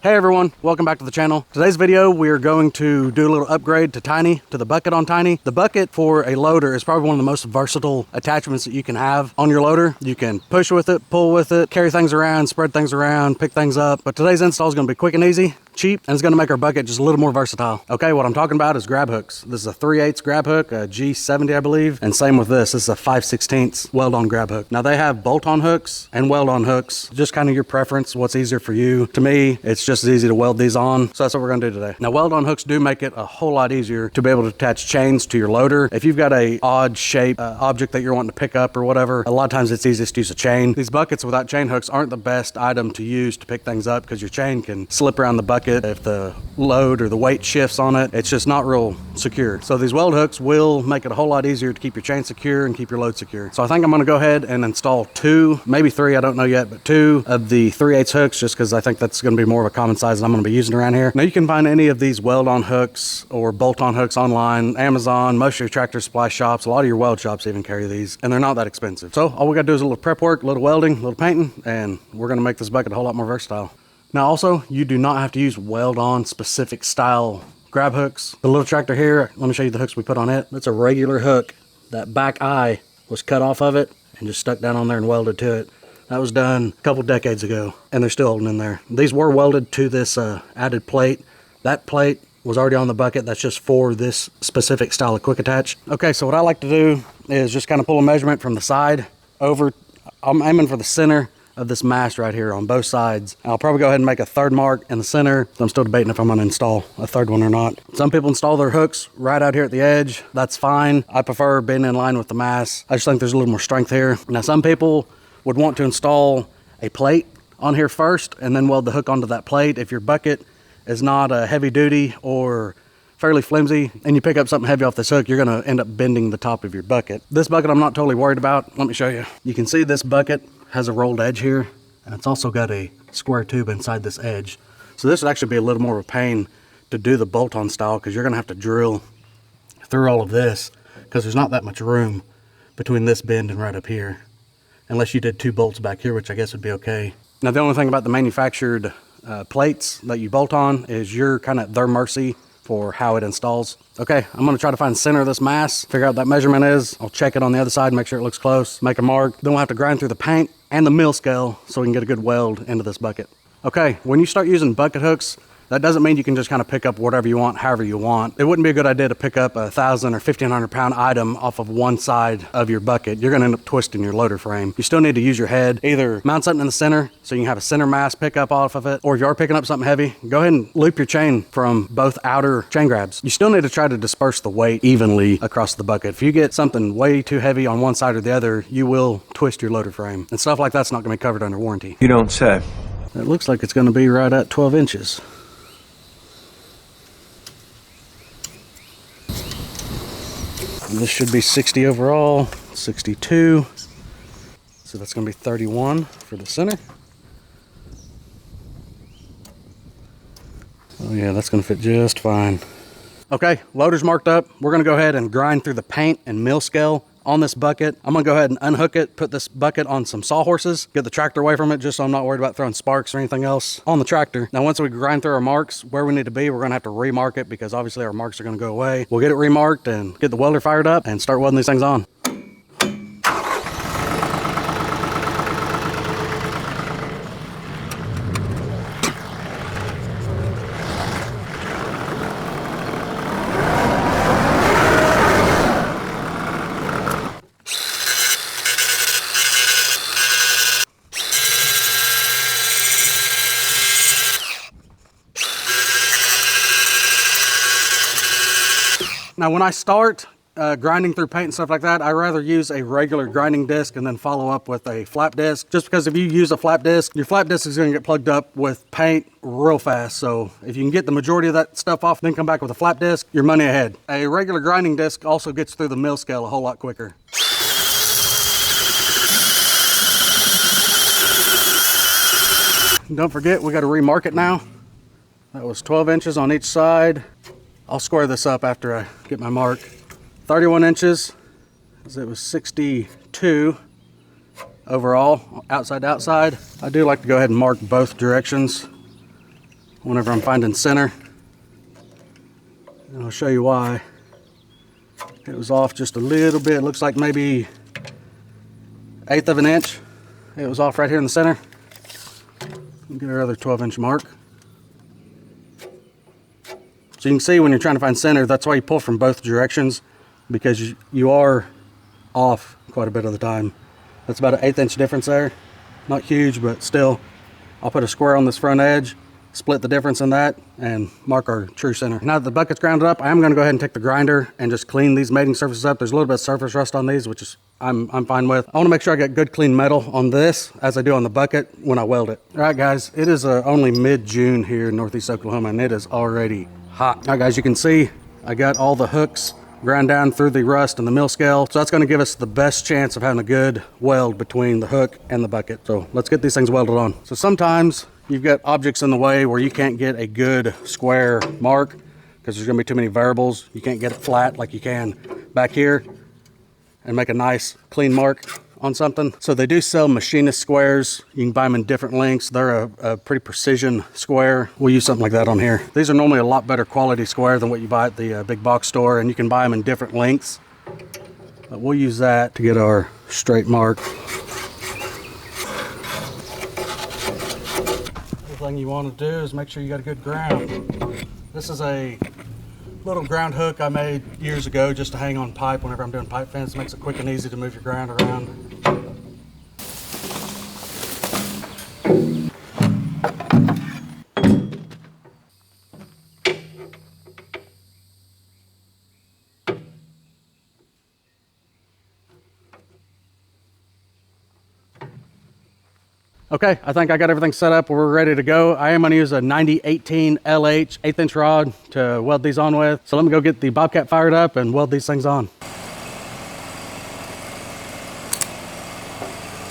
Hey everyone, welcome back to the channel. Today's video, we are going to do a little upgrade to the bucket on Tiny. The bucket for a loader is probably one of the most versatile attachments that you can have on your loader. You can push with it, pull with it, carry things around, spread things around, pick things up. But today's install is going to be quick and easy, cheap, and it's going to make our bucket just a little more versatile. Okay, what I'm talking about is grab hooks. This is a 3/8 grab hook, a G70 I believe, and same with this. This is a 5/16 weld-on grab hook. Now they have bolt-on hooks and weld-on hooks, just kind of your preference, what's easier for you. To me, it's just as easy to weld these on, so that's what we're going to do today. Now weld-on hooks do make it a whole lot easier to be able to attach chains to your loader. If you've got a odd shape object that you're wanting to pick up or whatever, a lot of times it's easiest to use a chain. These buckets without chain hooks aren't the best item to use to pick things up because your chain can slip around the bucket if the load or the weight shifts on it. It's just not real secure. So these weld hooks will make it a whole lot easier to keep your chain secure and keep your load secure. So I think I'm going to go ahead and install 2, maybe 3, I don't know yet, but 2 of the 3/8 hooks, just because I think that's going to be more of a common size that I'm going to be using around here. Now you can find any of these weld-on hooks or bolt-on hooks online, Amazon, most of your tractor supply shops, a lot of your weld shops even carry these, and they're not that expensive. So all we got to do is a little prep work, a little welding, a little painting, and we're going to make this bucket a whole lot more versatile. Now also, you do not have to use weld-on specific style grab hooks. The little tractor here, let me show you the hooks we put on it. It's a regular hook. That back eye was cut off of it and just stuck down on there and welded to it. That was done a couple decades ago, and they're still holding in there. These were welded to this added plate. That plate was already on the bucket. That's just for this specific style of quick attach. Okay, so what I like to do is just kind of pull a measurement from the side over. I'm aiming for the center of this mast right here on both sides. I'll probably go ahead and make a third mark in the center. So I'm still debating if I'm going to install a third one or not. Some people install their hooks right out here at the edge. That's fine. I prefer being in line with the mast. I just think there's a little more strength here. Now some people would want to install a plate on here first and then weld the hook onto that plate. If your bucket is not heavy duty or fairly flimsy and you pick up something heavy off this hook, you're going to end up bending the top of your bucket. This bucket I'm not totally worried about. Let me show you. You can see this bucket has a rolled edge here, and it's also got a square tube inside this edge. So this would actually be a little more of a pain to do the bolt-on style because you're going to have to drill through all of this because there's not that much room between this bend and right up here, unless you did 2 bolts back here, which I guess would be okay. Now the only thing about the manufactured plates that you bolt on is you're kind of at their mercy for how it installs. Okay, I'm gonna try to find the center of this mass, figure out what that measurement is. I'll check it on the other side, make sure it looks close, make a mark. Then we'll have to grind through the paint and the mill scale so we can get a good weld into this bucket. Okay, when you start using bucket hooks, that doesn't mean you can just kind of pick up whatever you want, however you want. It wouldn't be a good idea to pick up 1,000 or 1,500 pound item off of one side of your bucket. You're gonna end up twisting your loader frame. You still need to use your head. Either mount something in the center so you can have a center mass pick up off of it, or if you are picking up something heavy, go ahead and loop your chain from both outer chain grabs. You still need to try to disperse the weight evenly across the bucket. If you get something way too heavy on one side or the other, you will twist your loader frame. And stuff like that's not gonna be covered under warranty. You don't say. It looks like it's gonna be right at 12 inches. This should be 60 overall, 62. So that's going to be 31 for the center. Oh yeah, that's going to fit just fine. Okay, loader's marked up. We're going to go ahead and grind through the paint and mill scale on this bucket. I'm going to go ahead and unhook it, put this bucket on some sawhorses, get the tractor away from it just so I'm not worried about throwing sparks or anything else on the tractor. Now once we grind through our marks where we need to be, we're going to have to remark it because obviously our marks are going to go away. We'll get it remarked and get the welder fired up and start welding these things on. Now when I start grinding through paint and stuff like that, I rather use a regular grinding disc and then follow up with a flap disc. Just because if you use a flap disc, your flap disc is going to get plugged up with paint real fast. So if you can get the majority of that stuff off, then come back with a flap disc, you're money ahead. A regular grinding disc also gets through the mill scale a whole lot quicker. Don't forget, we got to remark it now. That was 12 inches on each side. I'll square this up after I get my mark. 31 inches, as it was 62 overall, outside to outside. I do like to go ahead and mark both directions whenever I'm finding center. And I'll show you why. It was off just a little bit. It looks like maybe 1/8 of an inch. It was off right here in the center. Get our other 12-inch mark. So you can see when you're trying to find center, that's why you pull from both directions, because you are off quite a bit of the time. That's about an 1/8 inch difference there. Not huge, but still. I'll put a square on this front edge, split the difference in that, and mark our true center. Now that the bucket's grounded up, I am gonna go ahead and take the grinder and just clean these mating surfaces up. There's a little bit of surface rust on these, which is I'm fine with. I wanna make sure I get good clean metal on this as I do on the bucket when I weld it. All right guys, it is only mid-June here in Northeast Oklahoma, and it is already hot. All right guys, you can see I got all the hooks ground down through the rust and the mill scale. So that's gonna give us the best chance of having a good weld between the hook and the bucket. So let's get these things welded on. So sometimes you've got objects in the way where you can't get a good square mark because there's gonna be too many variables. You can't get it flat like you can back here and make a nice clean mark on something. So they do sell machinist squares. You can buy them in different lengths. They're a pretty precision square. We'll use something like that on here. These are normally a lot better quality square than what you buy at the big box store, and you can buy them in different lengths. But we'll use that to get our straight mark. The thing you want to do is make sure you got a good ground. This is a little ground hook I made years ago just to hang on pipe whenever I'm doing pipe fence. It makes it quick and easy to move your ground around. Okay, I think I got everything set up. We're ready to go. I am gonna use a 9018 LH 1/8 inch rod to weld these on with. So let me go get the Bobcat fired up and weld these things on.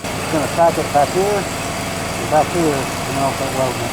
I'm gonna attach it back here and back here, and then I'll start welding it.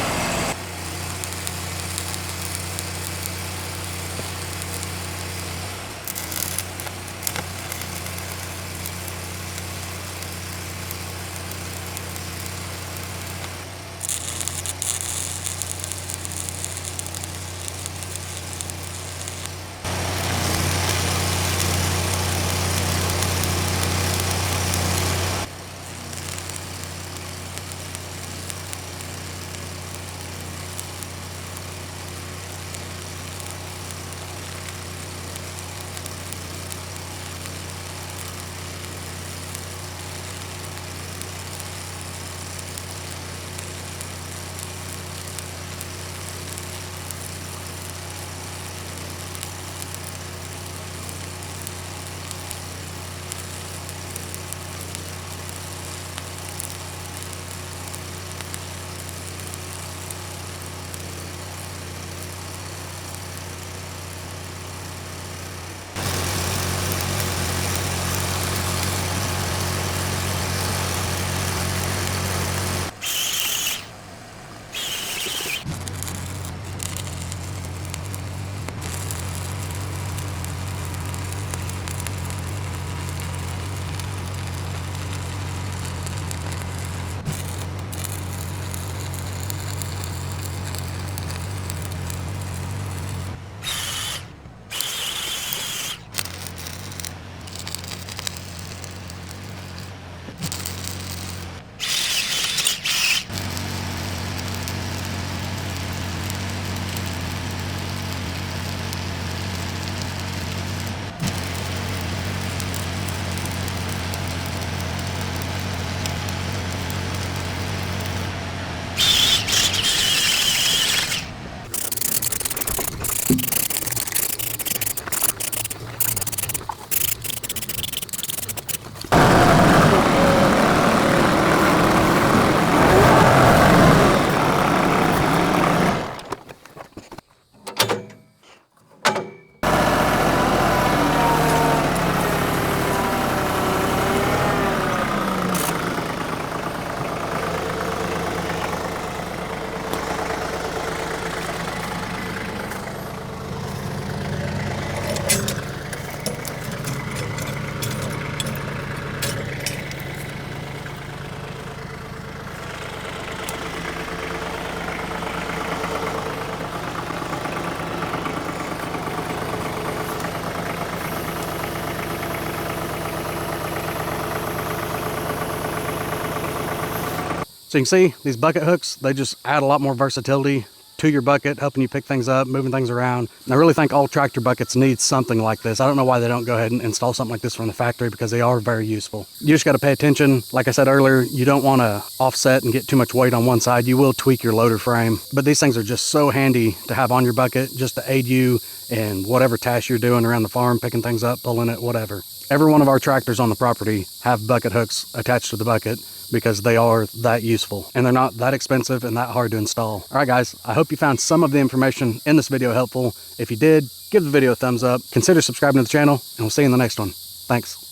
So you can see these bucket hooks, they just add a lot more versatility to your bucket, helping you pick things up, moving things around. And I really think all tractor buckets need something like this. I don't know why they don't go ahead and install something like this from the factory, because they are very useful. You just got to pay attention. Like I said earlier, you don't want to offset and get too much weight on one side. You will tweak your loader frame, but these things are just so handy to have on your bucket just to aid you in whatever task you're doing around the farm, picking things up, pulling it, whatever. Every one of our tractors on the property have bucket hooks attached to the bucket, because they are that useful and they're not that expensive and that hard to install. All right, guys, I hope you found some of the information in this video helpful. If you did, give the video a thumbs up, consider subscribing to the channel, and we'll see you in the next one. Thanks.